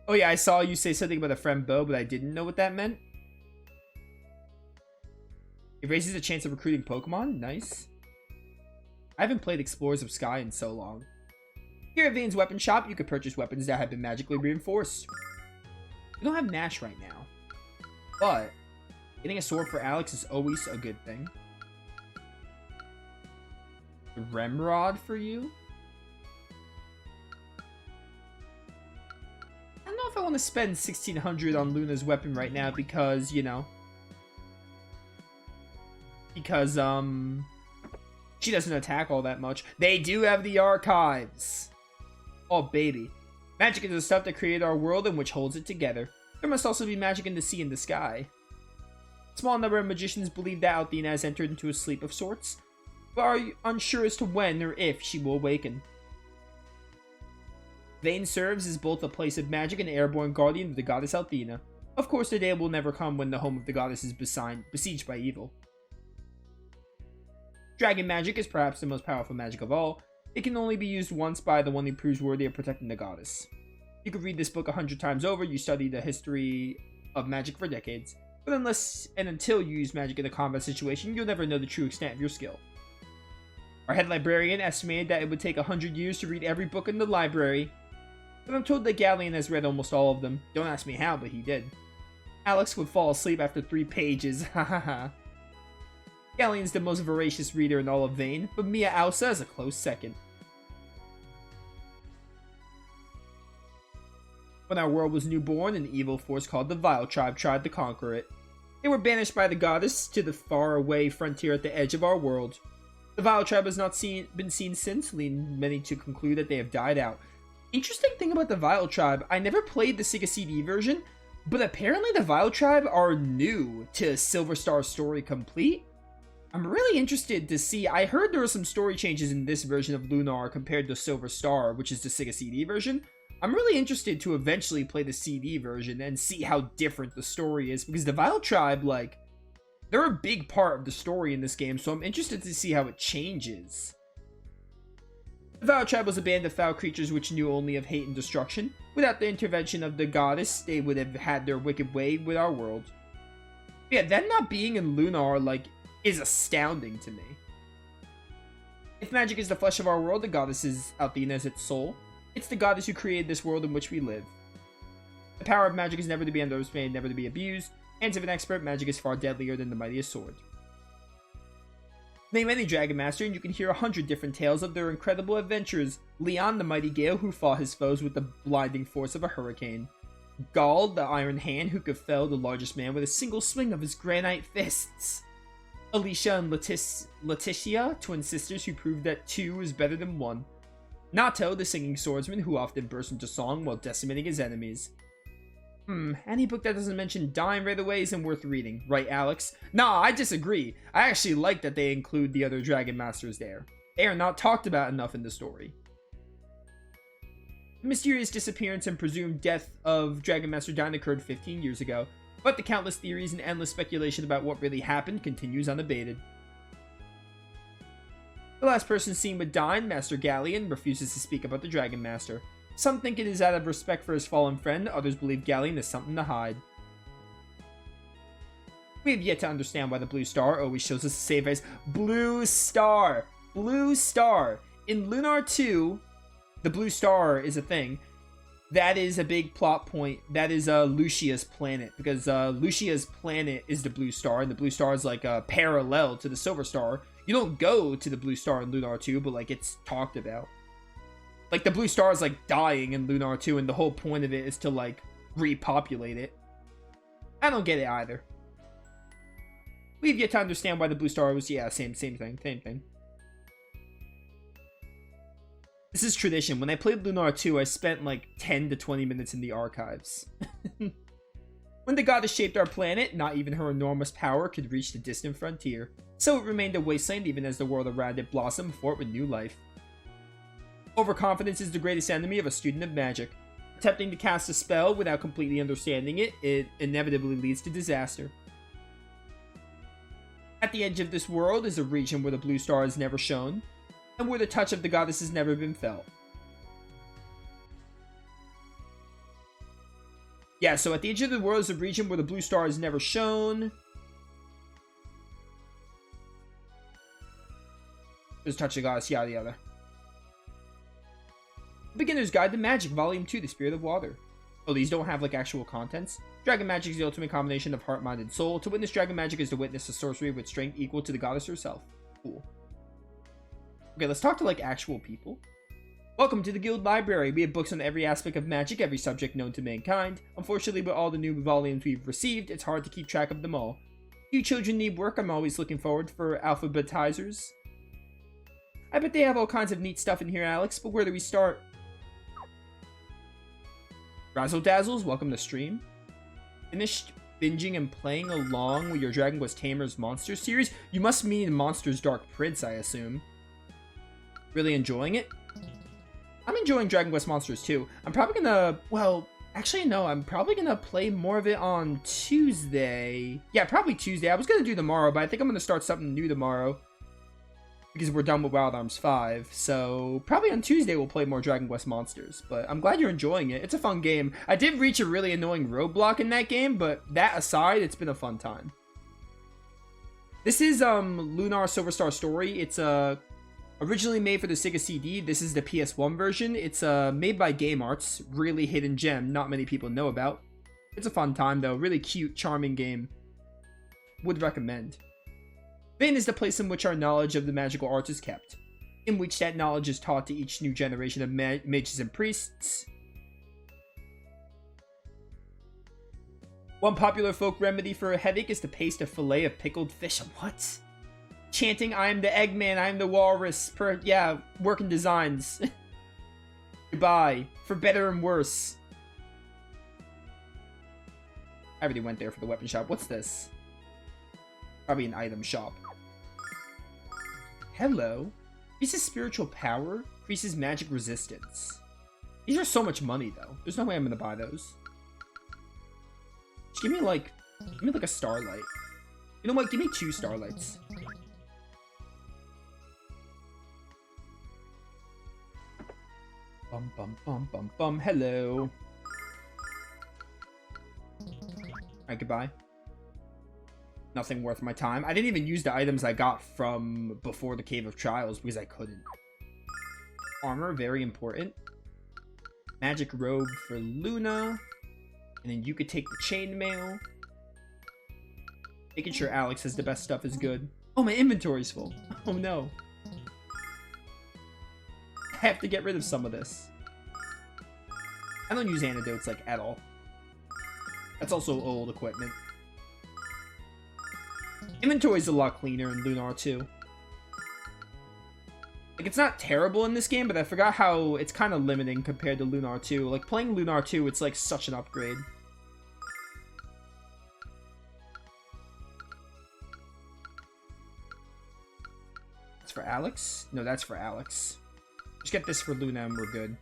Oh yeah, I saw you say something about a friend bow, but I didn't know what that meant. It raises the chance of recruiting Pokemon. Nice. I haven't played Explorers of Sky in so long. Here at Vane's Weapon Shop, you can purchase weapons that have been magically reinforced. We don't have Nash right now, but getting a sword for Alex is always a good thing. The Remrod for you? I don't know if I want to spend 1600 on Luna's weapon right now because, you know, because, she doesn't attack all that much. They do have the archives. Oh, baby. Magic is the stuff that created our world and which holds it together. There must also be magic in the sea and the sky. A small number of magicians believe that Althena has entered into a sleep of sorts, but are unsure as to when or if she will awaken. Vane serves as both a place of magic and airborne guardian of the goddess Althena. Of course, the day will never come when the home of the goddess is besieged by evil. Dragon magic is perhaps the most powerful magic of all. It can only be used once by the one who proves worthy of protecting the goddess. You could read this book 100 times over, you study the history of magic for decades, but unless and until you use magic in a combat situation, you'll never know the true extent of your skill. Our head librarian estimated that it would take 100 years to read every book in the library, but I'm told that Ghaleon has read almost all of them. Don't ask me how, but he did. Alex would fall asleep after 3 pages, hahaha. Ghaleon's the most voracious reader in all of Vane, but Mia Ausa is a close second. When our world was newborn, an evil force called the Vile Tribe tried to conquer it. They were banished by the goddess to the faraway frontier at the edge of our world. The Vile Tribe has not been seen since, leading many to conclude that they have died out. Interesting thing about the Vile Tribe, I never played the Sega CD version, but apparently the Vile Tribe are new to Silver Star Story Complete. I'm really interested to see. I heard there were some story changes in this version of Lunar compared to Silver Star, which is the Sega CD version. I'm really interested to eventually play the CD version and see how different the story is, because the Vile Tribe, like, they're a big part of the story in this game, so I'm interested to see how it changes. The Vile Tribe was a band of foul creatures which knew only of hate and destruction. Without the intervention of the goddess, they would have had their wicked way with our world. Yeah, them not being in Lunar, like, is astounding to me. If magic is the flesh of our world, the goddess is Althena as its soul. It's the goddess who created this world in which we live. The power of magic is never to be underestimated, never to be abused. Hands of an expert, magic is far deadlier than the mightiest sword. Name any Dragon Master and you can hear 100 different tales of their incredible adventures. Leon, the mighty Gale who fought his foes with the blinding force of a hurricane. Gall, the Iron Hand who could fell the largest man with a single swing of his granite fists. Alicia and Letitia, twin sisters who proved that 2 is better than 1. Nato, the singing swordsman who often burst into song while decimating his enemies. Any book that doesn't mention dying right away isn't worth reading, right, Alex? Nah, I disagree. I actually like that they include the other Dragon Masters there. They are not talked about enough in the story. The mysterious disappearance and presumed death of Dragon Master Dyne occurred 15 years ago. But the countless theories and endless speculation about what really happened continues unabated. The last person seen with Dyne, Master Ghaleon, refuses to speak about the Dragon Master. Some think it is out of respect for his fallen friend, others believe Ghaleon has something to hide. We have yet to understand why the Blue Star always shows us the same face. Blue Star! Blue Star! In Lunar 2, the Blue Star is a thing. That is a big plot point. That is Lucia's planet, because Lucia's planet is the Blue Star, and the Blue Star is like a parallel to the Silver Star. You don't go to the Blue Star in Lunar 2, but like it's talked about. Like the Blue Star is like dying in Lunar 2, and the whole point of it is to like repopulate it. I don't get it either. We've yet to understand why the Blue Star was, yeah, same thing. This is tradition. When I played Lunar 2, I spent like 10 to 20 minutes in the archives. When the goddess shaped our planet, not even her enormous power could reach the distant frontier. So it remained a wasteland even as the world around it blossomed forth with new life. Overconfidence is the greatest enemy of a student of magic. Attempting to cast a spell without completely understanding it, it inevitably leads to disaster. At the edge of this world is a region where the Blue Star is never shown, and where the touch of the goddess has never been felt. Yeah, so at the edge of the world is a region where the blue star is never shown. Just touch the goddess, yada yada. Beginner's Guide to Magic, Volume 2, The Spirit of Water. Oh, these don't have, like, actual contents? Dragon magic is the ultimate combination of heart, mind, and soul. To witness dragon magic is to witness a sorcery with strength equal to the goddess herself. Cool. Okay, let's talk to, like, actual people. Welcome to the Guild Library. We have books on every aspect of magic, every subject known to mankind. Unfortunately, with all the new volumes we've received, it's hard to keep track of them all. You children need work. I'm always looking forward for alphabetizers. I bet they have all kinds of neat stuff in here, Alex, but where do we start? Razzle Dazzles, welcome to stream. Finished binging and playing along with your Dragon Quest Tamers Monster series? You must mean Monsters Dark Prince, I assume. Really enjoying it? I'm enjoying Dragon Quest Monsters too. I'm probably gonna, well, actually no, I'm probably gonna play more of it on Tuesday. Yeah, probably Tuesday. I was gonna do tomorrow, but I think I'm gonna start something new tomorrow. Because we're done with Wild Arms 5, so probably on Tuesday we'll play more Dragon Quest Monsters, but I'm glad you're enjoying it. It's a fun game. I did reach a really annoying roadblock in that game, but that aside, it's been a fun time. This is Lunar Silver Star Story. It's originally made for the Sega CD. This is the PS1 version. It's made by Game Arts, really hidden gem, not many people know about. It's a fun time though, really cute, charming game. Would recommend. Vane is the place in which our knowledge of the magical arts is kept, in which that knowledge is taught to each new generation of mages and priests. One popular folk remedy for a headache is to paste a fillet of pickled fish. What? Chanting, I am the Eggman, I am the Walrus, yeah, working designs. Goodbye, for better and worse. I already went there for the weapon shop. What's this? Probably an item shop. Hello. Increases spiritual power, increases magic resistance. These are so much money though. There's no way I'm gonna buy those. Just give me like a starlight. You know what? Give me 2 starlights. Bum bum bum bum bum. Hello. Alright, goodbye. Nothing worth my time. I didn't even use the items I got from before the Cave of Trials because I couldn't. Armor, very important. Magic robe for Luna. And then you could take the chainmail. Making sure Alex has the best stuff is good. Oh, my inventory's full. Oh no. I have to get rid of some of this. I don't use antidotes like at all. That's also old equipment. Inventory's a lot cleaner in Lunar too. Like, it's not terrible in this game, but I forgot how it's kind of limiting compared to Lunar 2. Like, playing Lunar 2, it's like such an upgrade. That's for Alex? No, that's for Alex. Just get this for Luna and we're good.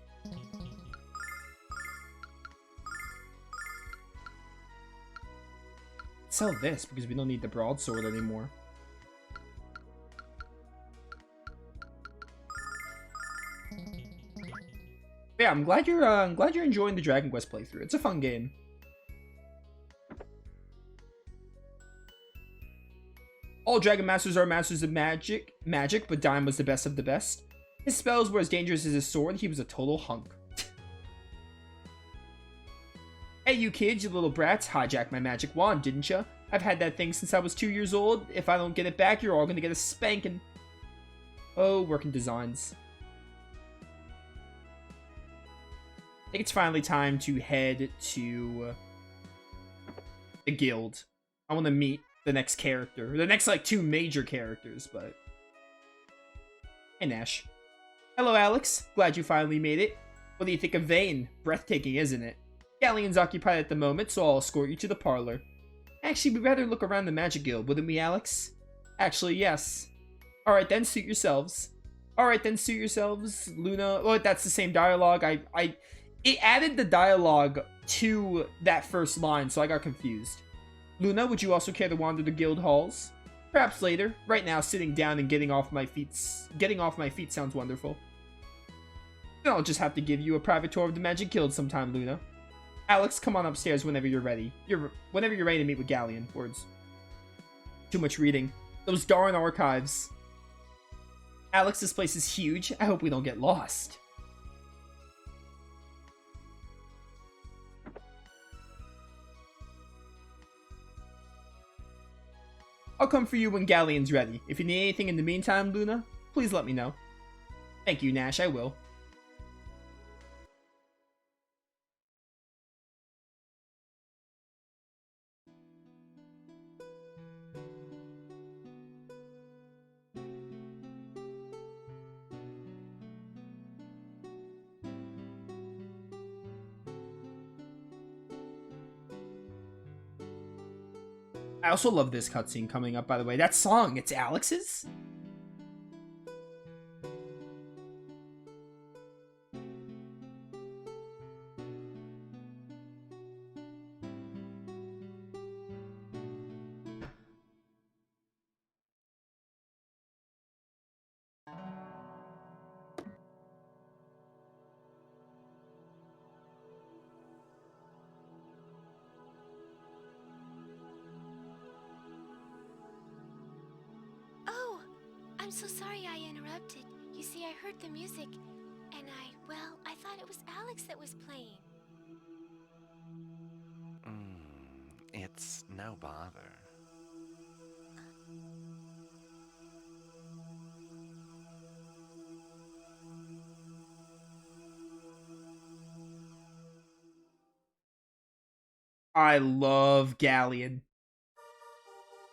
Sell this because we don't need the broadsword anymore. Yeah, I'm glad you're enjoying the Dragon Quest playthrough. It's a fun game. All Dragon Masters are masters of magic, but Dime was the best of the best. His spells were as dangerous as his sword. He was a total hunk. Hey, you kids, you little brats, hijacked my magic wand, didn't ya? I've had that thing since I was 2 years old. If I don't get it back, you're all gonna get a spanking. Oh, working designs. I think it's finally time to head to the guild. I want to meet the next character. The next, like, 2 major characters, but... Hey, Nash. Hello, Alex. Glad you finally made it. What do you think of Vane? Breathtaking, isn't it? Ghaleon's occupied at the moment, so I'll escort you to the parlor. Actually, we'd rather look around the Magic Guild, wouldn't we, Alex? Actually, yes. Alright then, suit yourselves. Alright then, suit yourselves, Luna. Oh, that's the same dialogue. It added the dialogue to that first line, so I got confused. Luna, would you also care to wander the guild halls? Perhaps later. Right now, sitting down and getting off my feet sounds wonderful. Then I'll just have to give you a private tour of the Magic Guild sometime, Luna. Alex, come on upstairs whenever you're ready. Whenever you're ready to meet with Ghaleon. Words. Too much reading. Those darn archives. Alex, this place is huge. I hope we don't get lost. I'll come for you when Ghaleon's ready. If you need anything in the meantime, Luna, please let me know. Thank you, Nash, I will. I also love this cutscene coming up, by the way. That song, it's Alex's? I'm so sorry I interrupted. You see, I heard the music, and I thought it was Alex that was playing. It's no bother. I love Ghaleon.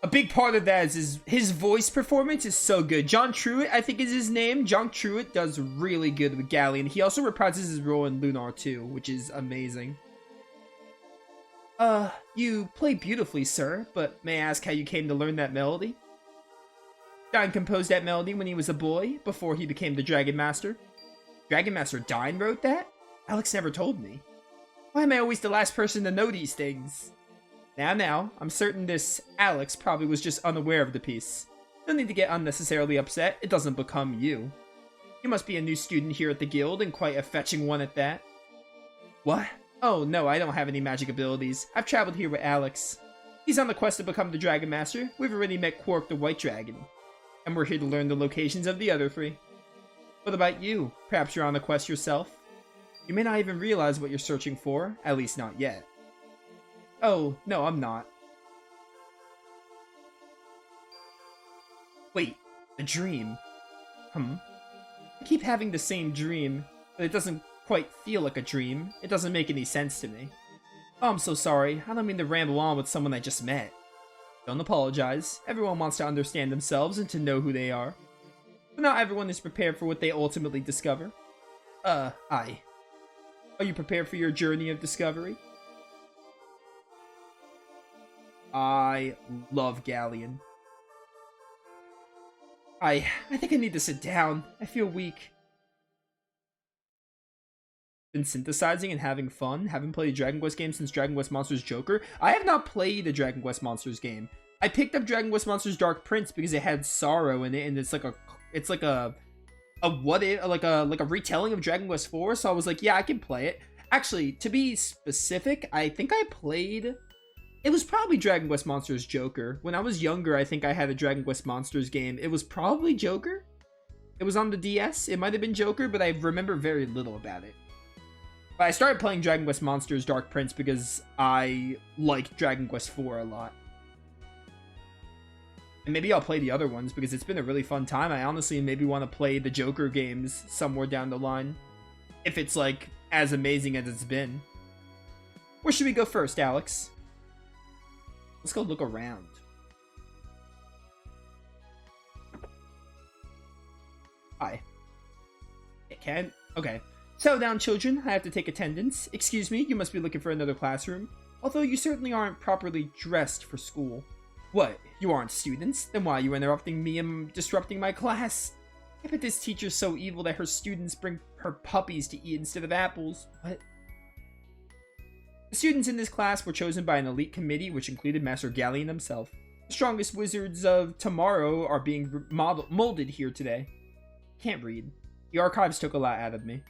A big part of that is his voice performance is so good. John Truitt, I think is his name. John Truitt does really good with Ghaleon. He also reprises his role in Lunar too, which is amazing. You play beautifully, sir, but may I ask how you came to learn that melody? Dine composed that melody when he was a boy, before he became the Dragon Master. Dragon Master Dine wrote that? Alex never told me. Why am I always the last person to know these things? Now, I'm certain this Alex probably was just unaware of the piece. No need to get unnecessarily upset, it doesn't become you. You must be a new student here at the guild, and quite a fetching one at that. What? Oh no, I don't have any magic abilities. I've traveled here with Alex. He's on the quest to become the Dragon Master. We've already met Quark the White Dragon. And we're here to learn the locations of the other three. What about you? Perhaps you're on the quest yourself? You may not even realize what you're searching for, at least not yet. Oh, no, I'm not. Wait, a dream? I keep having the same dream, but it doesn't quite feel like a dream. It doesn't make any sense to me. Oh, I'm so sorry. I don't mean to ramble on with someone I just met. Don't apologize. Everyone wants to understand themselves and to know who they are. But not everyone is prepared for what they ultimately discover. Are you prepared for your journey of discovery? I love Ghaleon. I think I need to sit down. I feel weak. Been synthesizing and having fun. Haven't played a Dragon Quest game since Dragon Quest Monsters Joker. I have not played a Dragon Quest Monsters game. I picked up Dragon Quest Monsters Dark Prince because it had sorrow in it, and it's like a retelling of Dragon Quest 4. So I was like, yeah, I can play it. Actually, to be specific, I think I played. It was probably Dragon Quest Monsters Joker. When I was younger, I think I had a Dragon Quest Monsters game. It was probably Joker. It was on the DS. It might have been Joker, but I remember very little about it. But I started playing Dragon Quest Monsters Dark Prince because I liked Dragon Quest 4 a lot. And maybe I'll play the other ones because it's been a really fun time. I honestly maybe want to play the Joker games somewhere down the line. If it's like as amazing as it's been. Where should we go first, Alex? Let's go look around. Hi. Okay. Settle down, children. I have to take attendance. Excuse me, you must be looking for another classroom. Although you certainly aren't properly dressed for school. What? You aren't students? Then why are you interrupting me and disrupting my class? I bet this teacher's so evil that her students bring her puppies to eat instead of apples. What? The students in this class were chosen by an elite committee which included Master Ghaleon himself. The strongest wizards of tomorrow are being molded here today. Can't read. The archives took a lot out of me.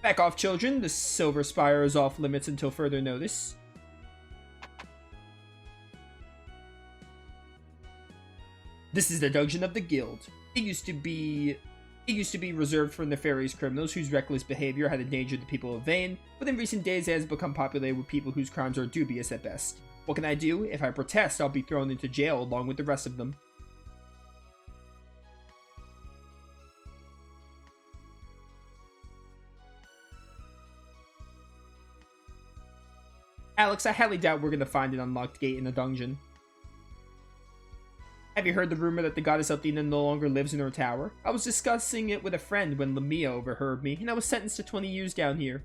Back off, children. The Silver Spire is off limits until further notice. This is the dungeon of the guild. It used to be reserved for nefarious criminals whose reckless behavior had endangered the people of Vane, but in recent days it has become populated with people whose crimes are dubious at best. What can I do? If I protest, I'll be thrown into jail along with the rest of them. Alex, I highly doubt we're gonna find an unlocked gate in the dungeon. Have you heard the rumor that the goddess Athena no longer lives in her tower? I was discussing it with a friend when Lamia overheard me, and I was sentenced to 20 years down here.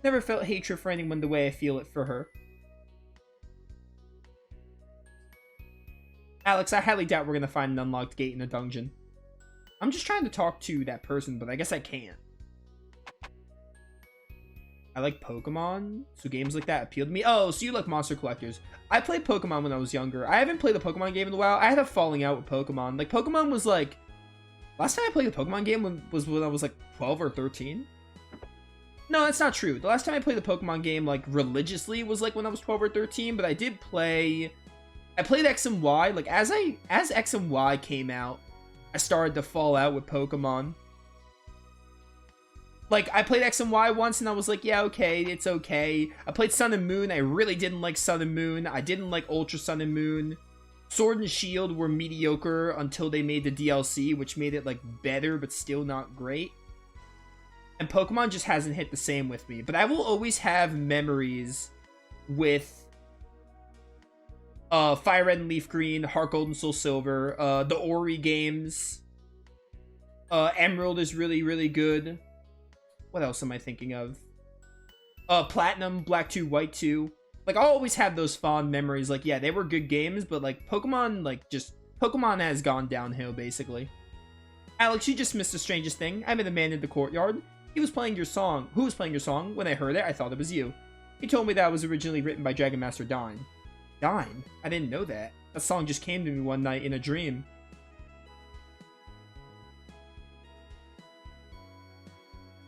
Never felt hatred for anyone the way I feel it for her. Alex, I highly doubt we're gonna find an unlocked gate in the dungeon. I'm just trying to talk to that person, but I guess I can't. I like Pokemon, so games like that appeal to me. Oh, so you like monster collectors. I played Pokemon when I was younger. I haven't played a Pokemon game in a while. I had a falling out with Pokemon. Like, Pokemon was like... Last time I played a Pokemon game was when I was like 12 or 13. No, that's not true. The last time I played a Pokemon game, like, religiously was like when I was 12 or 13, but I did play... I played X and Y. Like, as X and Y came out, I started to fall out with Pokemon. Like, I played X and Y once, and I was like, yeah, okay, it's okay. I played Sun and Moon. I really didn't like Sun and Moon. I didn't like Ultra Sun and Moon. Sword and Shield were mediocre until they made the DLC, which made it, like, better, but still not great. And Pokemon just hasn't hit the same with me. But I will always have memories with Fire Red and Leaf Green, Heart Gold and Soul Silver, the Ori games. Emerald is really, really good. What else am I thinking of? Platinum, Black 2, White 2. Like, I'll always have those fond memories. Like, yeah, they were good games, but, like, Pokemon, like, just... Pokemon has gone downhill, basically. Alex, you just missed the strangest thing. I met a man in the courtyard. He was playing your song. Who was playing your song? When I heard it, I thought it was you. He told me that it was originally written by Dragon Master Dine. Dine? I didn't know that. That song just came to me one night in a dream.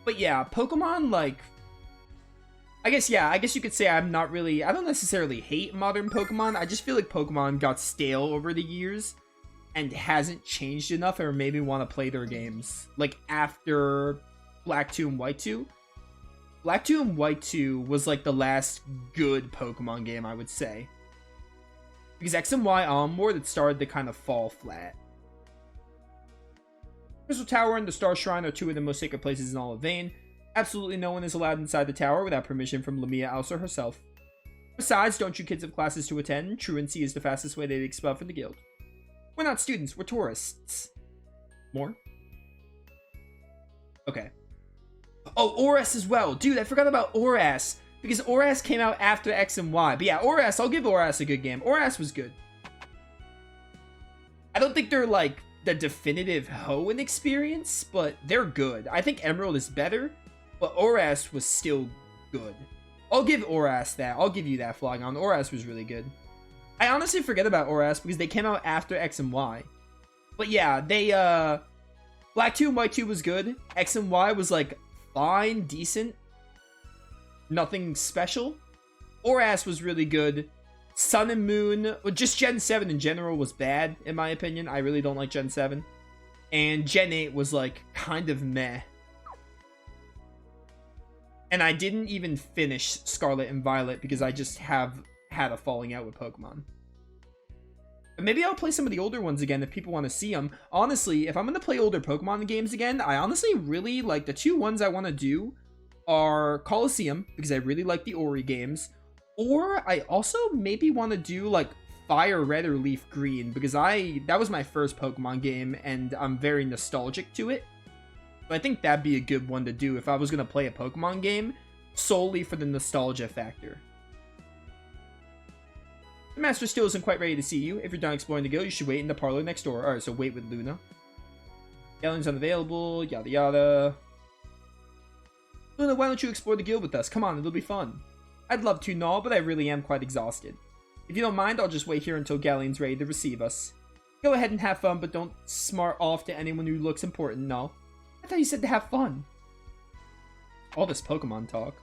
But yeah, Pokemon, like... I guess you could say I don't necessarily hate modern Pokemon. I just feel like Pokemon got stale over the years and hasn't changed enough or made me want to play their games. Like, after Black 2 and White 2. Black 2 and White 2 was, like, the last good Pokemon game, I would say. Because X and Y onward, it started to kind of fall flat. Crystal Tower and the Star Shrine are two of the most sacred places in all of Vane. Absolutely no one is allowed inside the tower without permission from Lamia Alcer herself. Besides, don't you kids have classes to attend? Truancy is the fastest way to be expelled from the guild. We're not students, we're tourists. More? Okay. Oh, Oras as well. Dude, I forgot about Oras. Because Oras came out after X and Y. But yeah, Oras, I'll give Oras a good game. Oras was good. I don't think they're, like, the definitive Hoenn experience, but they're good. I think Emerald is better, but Oras was still good. I'll give Oras that. I'll give you that, Flagon. Oras was really good. I honestly forget about Oras because they came out after X and Y. But yeah, they, Black 2 and White 2 was good. X and Y was, like, fine, decent. Nothing special. Oras was really good. Sun and Moon, just Gen 7 in general was bad, in my opinion. I really don't like Gen 7. And Gen 8 was, like, kind of meh. And I didn't even finish Scarlet and Violet because I just have had a falling out with Pokemon. But maybe I'll play some of the older ones again if people want to see them. Honestly, if I'm going to play older Pokemon games again, I honestly really, like, the two ones I want to do are Colosseum, because I really like the Ori games. Or I also maybe want to do, like, Fire Red or Leaf Green, because that was my first Pokemon game, and I'm very nostalgic to it. So I think that'd be a good one to do if I was going to play a Pokemon game, solely for the nostalgia factor. The Master still isn't quite ready to see you. If you're done exploring the guild, you should wait in the parlor next door. Alright, so wait with Luna. Ghaleon's unavailable, yada yada. Luna, why don't you explore the guild with us? Come on, it'll be fun. I'd love to, Null, but I really am quite exhausted. If you don't mind, I'll just wait here until Ghaleon's ready to receive us. Go ahead and have fun, but don't smart off to anyone who looks important, Null. I thought you said to have fun. All this Pokemon talk.